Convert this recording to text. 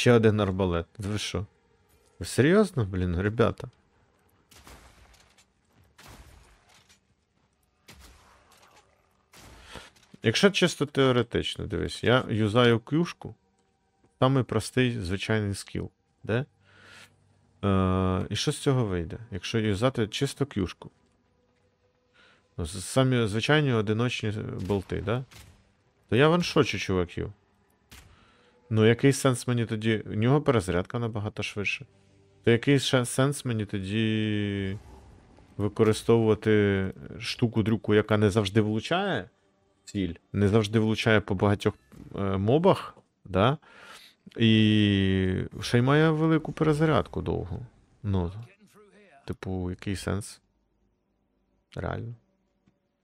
Ще один арбалет. Ви що? Ви серйозно, блін, ребята? Якщо чисто теоретично, дивись, я юзаю кюшку. Самий простий звичайний скіл. Де? І що з цього вийде? Якщо юзати чисто кюшку. Ну, самі звичайні одиночні болти, да? То я ваншочу чуваків. Ну, який сенс мені тоді. У нього перезарядка набагато швидше. То який сенс мені тоді використовувати штуку-дрюку, яка не завжди влучає ціль, не завжди влучає по багатьох мобах, да? І ще й має велику перезарядку довгу. Ну, типу, який сенс? Реально.